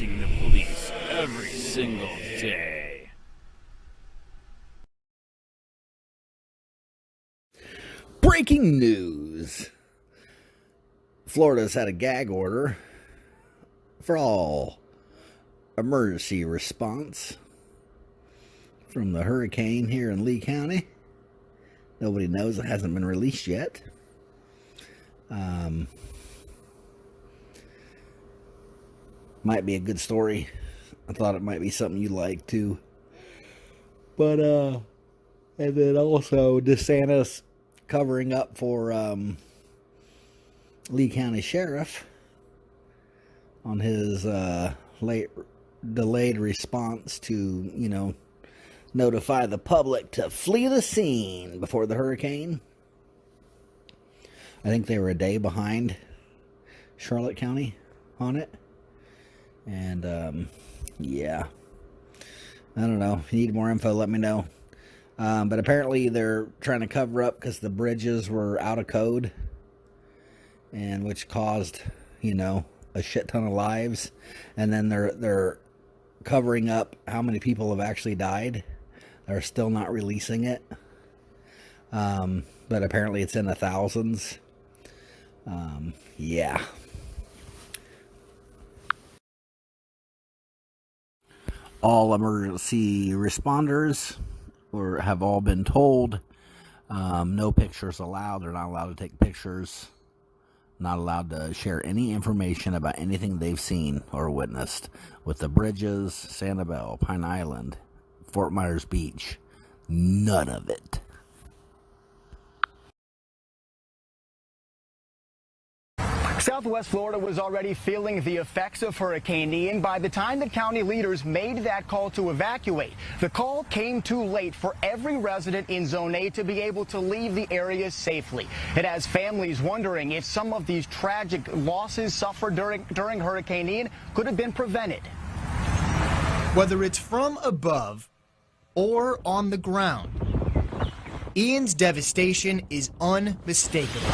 harassing the police every single day. Breaking news. Florida's had a gag order for all emergency response from the hurricane here in Lee County. Nobody knows. It hasn't been released yet. Might be a good story. I thought it might be something you like too. But and then also DeSantis covering up for Lee County Sheriff on his delayed response to, notify the public to flee the scene before the hurricane. I think they were a day behind Charlotte County on it. And, yeah. I don't know. If you need more info, let me know. But apparently they're trying to cover up because the bridges were out of code. And which caused, a shit ton of lives. And then they're covering up how many people have actually died. They're still not releasing it. But apparently it's in the thousands. Yeah. All emergency responders have all been told no pictures allowed. They're not allowed to take pictures. Not allowed to share any information about anything they've seen or witnessed with the bridges, Sanibel, Pine Island, Fort Myers Beach. None of it. Southwest Florida was already feeling the effects of Hurricane Ian by the time the county leaders made that call to evacuate. The call came too late for every resident in Zone A to be able to leave the area safely. It has families wondering if some of these tragic losses suffered during Hurricane Ian could have been prevented. Whether it's from above or on the ground, Ian's devastation is unmistakable.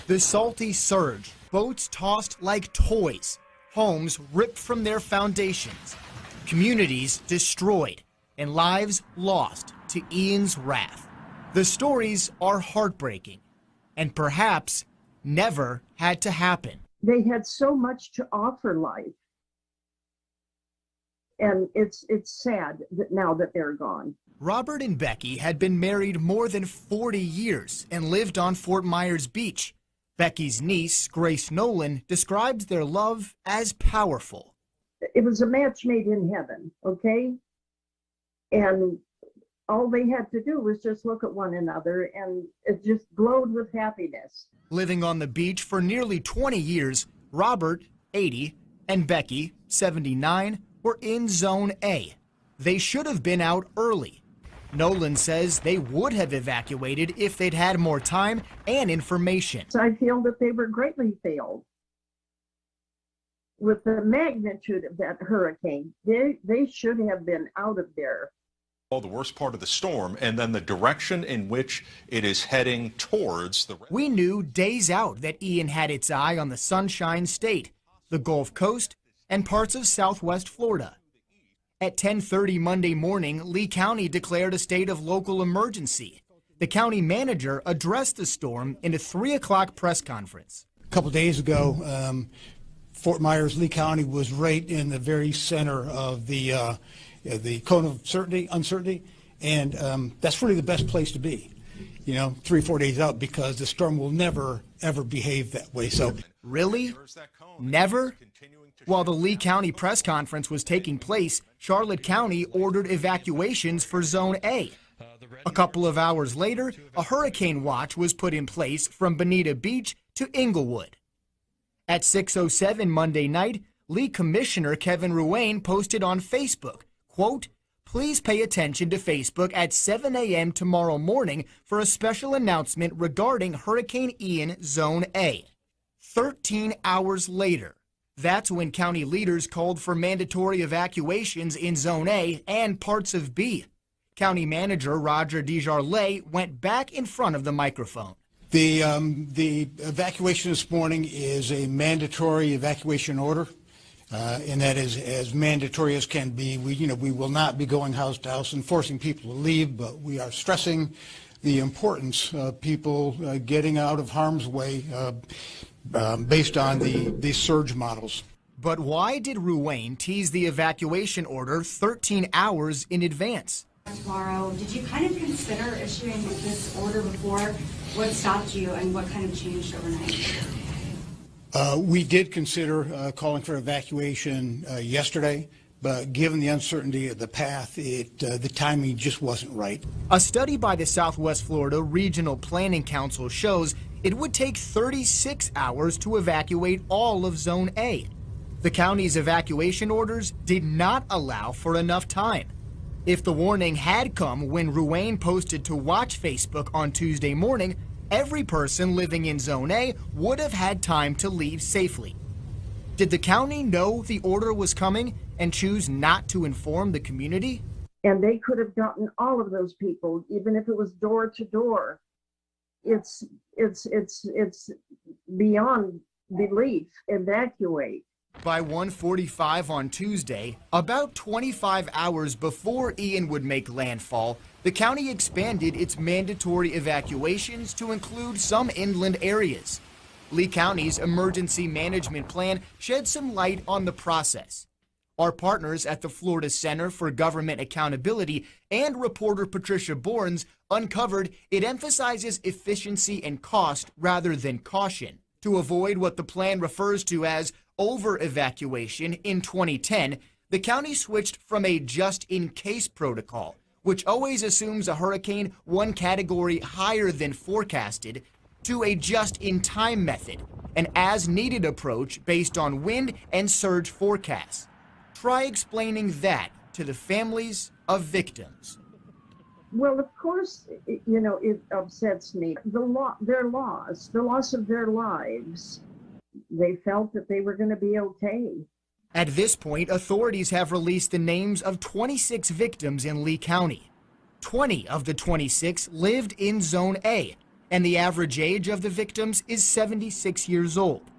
The salty surge, boats tossed like toys, homes ripped from their foundations, communities destroyed, and lives lost to Ian's wrath. The stories are heartbreaking and perhaps never had to happen. They had so much to offer life. And it's sad that now that they're gone. Robert and Becky had been married more than 40 years and lived on Fort Myers Beach. Becky's niece, Grace Nolan, describes their love as powerful. It was a match made in heaven, okay? And all they had to do was just look at one another, and it just glowed with happiness. Living on the beach for nearly 20 years, Robert, 80, and Becky, 79, were in Zone A. They should have been out early. Nolan says they would have evacuated if they'd had more time and information. I feel that they were greatly failed. With the magnitude of that hurricane, they should have been out of there. The worst part of the storm, and then the direction in which it is heading towards the... We knew days out that Ian had its eye on the Sunshine State, the Gulf Coast, and parts of Southwest Florida. At 10:30 Monday morning, Lee County declared a state of local emergency. The county manager addressed the storm in a 3 o'clock press conference. A couple days ago, Fort Myers, Lee County was right in the very center of the cone of uncertainty, and that's really the best place to be, 3 or 4 days out, because the storm will never, ever behave that way. So, really? Never? While the Lee County press conference was taking place, Charlotte County ordered evacuations for Zone A. A couple of hours later, a hurricane watch was put in place from Bonita Beach to Inglewood. At 6:07 Monday night, Lee Commissioner Kevin Ruane posted on Facebook, quote, "Please pay attention to Facebook at 7 a.m. tomorrow morning for a special announcement regarding Hurricane Ian Zone A." 13 hours later, that's when county leaders called for mandatory evacuations in Zone A and parts of B. County Manager Roger Desjardins went back in front of the microphone. The evacuation this morning is a mandatory evacuation order. and that is as mandatory as can be. We will not be going house to house and forcing people to leave, but we are stressing the importance of people getting out of harm's way based on the surge models. But why did Ruane tease the evacuation order 13 hours in advance? Tomorrow, did you kind of consider issuing this order before? What stopped you and what kind of changed overnight? We did consider calling for evacuation yesterday, but given the uncertainty of the path, the timing just wasn't right. A study by the Southwest Florida Regional Planning Council shows it would take 36 hours to evacuate all of Zone A. The county's evacuation orders did not allow for enough time. If the warning had come when Ruane posted to Watch Facebook on Tuesday morning, every person living in Zone A would have had time to leave safely. Did the county know the order was coming and choose not to inform the community? And they could have gotten all of those people, even if it was door to door. It's beyond belief. Evacuate. By 1:45 on Tuesday, about 25 hours before Ian would make landfall, the county expanded its mandatory evacuations to include some inland areas. Lee County's emergency management plan shed some light on the process. Our partners at the Florida Center for Government Accountability and reporter Patricia Borns uncovered it emphasizes efficiency and cost rather than caution. To avoid what the plan refers to as over-evacuation in 2010, the county switched from a just-in-case protocol, which always assumes a hurricane one category higher than forecasted, to a just-in-time method, an as-needed approach based on wind and surge forecasts. Try explaining that to the families of victims. Well, of course, it upsets me. Their loss, the loss of their lives. They felt that they were going to be okay. At this point, authorities have released the names of 26 victims in Lee County. 20 of the 26 lived in Zone A, and the average age of the victims is 76 years old.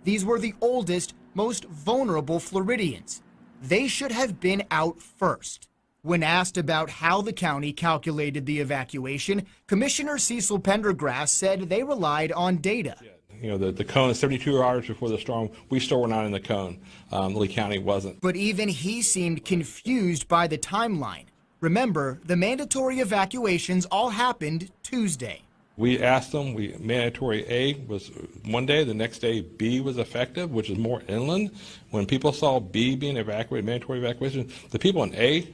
These were the oldest, most vulnerable Floridians. They should have been out first. When asked about how the county calculated the evacuation, Commissioner Cecil Pendergrass said they relied on data. The cone is 72 hours before the storm. We still were not in the cone. Lee County wasn't. But even he seemed confused by the timeline. Remember, the mandatory evacuations all happened Tuesday. We asked them, mandatory A was one day, the next day B was effective, which is more inland. When people saw B being evacuated, mandatory evacuation, the people in A,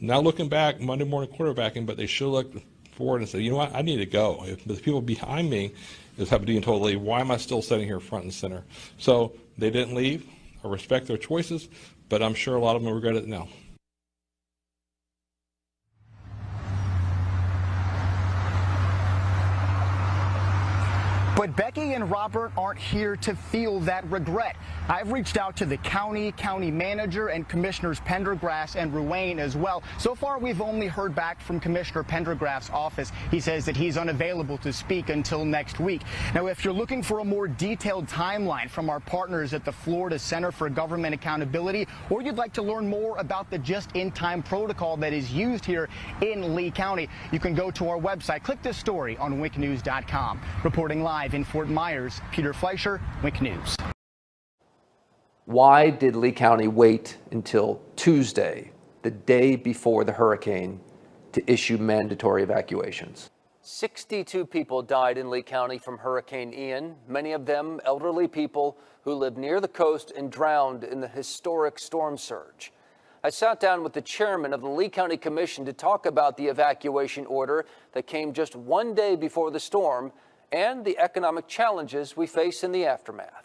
now looking back, Monday morning quarterbacking, but they should look forward and say, you know what, I need to go. If the people behind me is being told to leave, why am I still sitting here front and center? So they didn't leave. I respect their choices, but I'm sure a lot of them regret it now. But Becky and Robert aren't here to feel that regret. I've reached out to the county manager, and Commissioners Pendergrass and Ruane as well. So far, we've only heard back from Commissioner Pendergrass's office. He says that he's unavailable to speak until next week. Now, if you're looking for a more detailed timeline from our partners at the Florida Center for Government Accountability, or you'd like to learn more about the just-in-time protocol that is used here in Lee County, you can go to our website. Click this story on winknews.com. Reporting live in Fort Myers, Peter Fleischer, Wink News. Why did Lee County wait until Tuesday, the day before the hurricane, to issue mandatory evacuations? 62 people died in Lee County from Hurricane Ian, many of them elderly people who live near the coast and drowned in the historic storm surge. I sat down with the chairman of the Lee County Commission to talk about the evacuation order that came just one day before the storm and the economic challenges we face in the aftermath.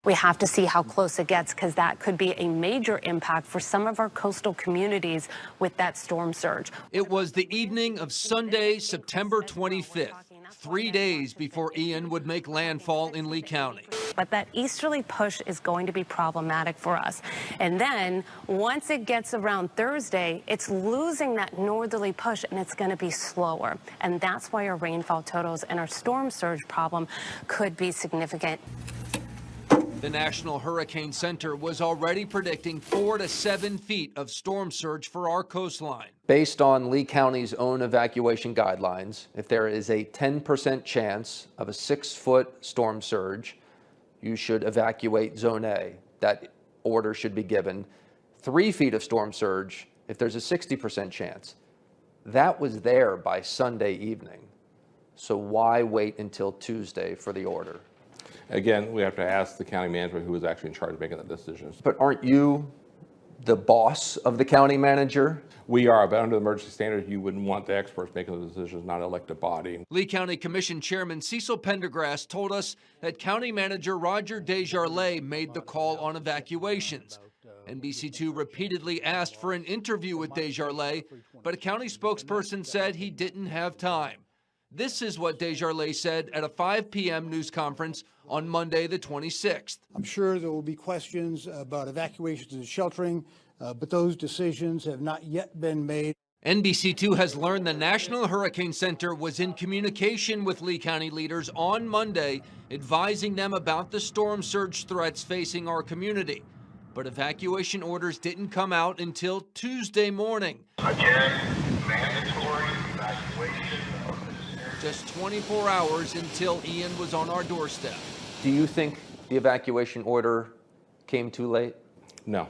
We have to see how close it gets, because that could be a major impact for some of our coastal communities with that storm surge. It was the evening of Sunday, September 25th, 3 days before Ian would make landfall in Lee County. But that easterly push is going to be problematic for us. And then once it gets around Thursday, it's losing that northerly push, and it's going to be slower. And that's why our rainfall totals and our storm surge problem could be significant. The National Hurricane Center was already predicting 4 to 7 feet of storm surge for our coastline. Based on Lee County's own evacuation guidelines, if there is a 10% chance of a 6-foot storm surge, you should evacuate Zone A. That order should be given. 3 feet of storm surge if there's a 60% chance. That was there by Sunday evening. So why wait until Tuesday for the order? Again, we have to ask the county manager who is actually in charge of making the decisions. But aren't you the boss of the county manager? We are, but under the emergency standards, you wouldn't want the experts making the decisions, not an elected body. Lee County Commission Chairman Cecil Pendergrass told us that County Manager Roger Desjardins made the call on evacuations. NBC2 repeatedly asked for an interview with Desjardins, but a county spokesperson said he didn't have time. This is what Desjardins said at a 5 p.m. news conference on Monday, the 26th. I'm sure there will be questions about evacuations and sheltering, but those decisions have not yet been made. NBC2 has learned the National Hurricane Center was in communication with Lee County leaders on Monday, advising them about the storm surge threats facing our community. But evacuation orders didn't come out until Tuesday morning. Again, mandatory evacuation. Just 24 hours until Ian was on our doorstep. Do you think the evacuation order came too late? No.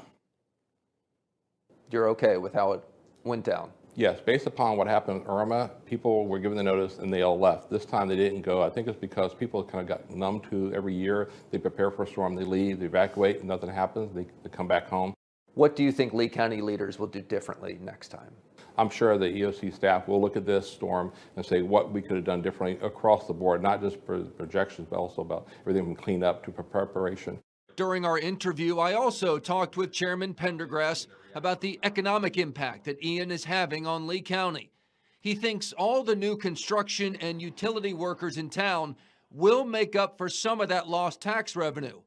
You're okay with how it went down? Yes, based upon what happened with Irma, people were given the notice and they all left. This time they didn't go. I think it's because people kind of got numb to every year. They prepare for a storm, they leave, they evacuate, and nothing happens. They come back home. What do you think Lee County leaders will do differently next time? I'm sure the EOC staff will look at this storm and say what we could have done differently across the board, not just for projections, but also about everything from cleanup to preparation. During our interview, I also talked with Chairman Pendergrass about the economic impact that Ian is having on Lee County. He thinks all the new construction and utility workers in town will make up for some of that lost tax revenue,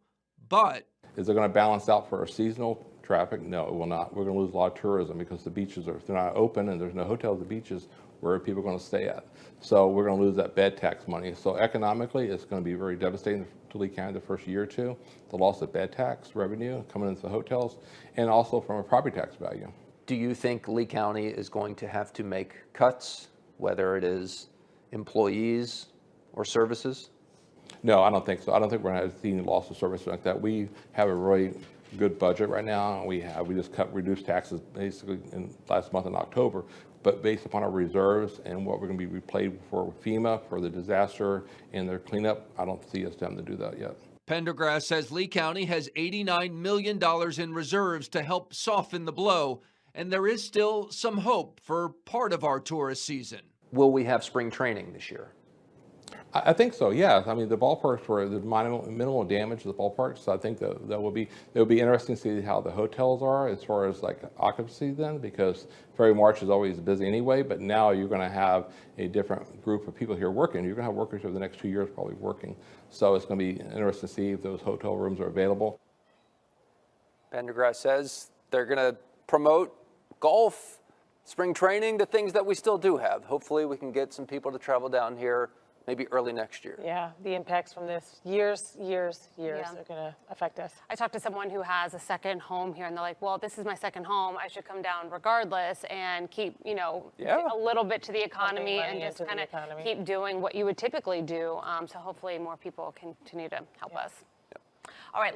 but... Is it going to balance out for our seasonal traffic? No, it will not. We're going to lose a lot of tourism because the beaches are, if they're not open and there's no hotels at the beaches, where are people going to stay at? So we're going to lose that bed tax money. So economically, it's going to be very devastating to Lee County the first year or two. The loss of bed tax revenue coming into the hotels and also from a property tax value. Do you think Lee County is going to have to make cuts, whether it is employees or services? No, I don't think so. I don't think we're going to see any loss of service like that. We have a really good budget right now. We just reduced taxes basically in last month in October, but based upon our reserves and what we're going to be repaid for FEMA for the disaster and their cleanup, I don't see us having to do that yet. Pendergrass says Lee County has $89 million in reserves to help soften the blow, and there is still some hope for part of our tourist season. Will we have spring training this year? I think so, yes. I mean, the ballparks were the minimal damage to the ballparks, so I think it will be interesting to see how the hotels are as far as like occupancy then, because February, March is always busy anyway, but now you're going to have a different group of people here working. You're going to have workers over the next 2 years probably working, so it's going to be interesting to see if those hotel rooms are available. Pendergrass says they're going to promote golf, spring training, the things that we still do have. Hopefully we can get some people to travel down here maybe early next year. Yeah, the impacts from this years are going to affect us. I talked to someone who has a second home here, and they're like, well, this is my second home. I should come down regardless and keep, you know, a little bit to the economy and just kind of keep doing what you would typically do. So hopefully more people continue to help us. All right.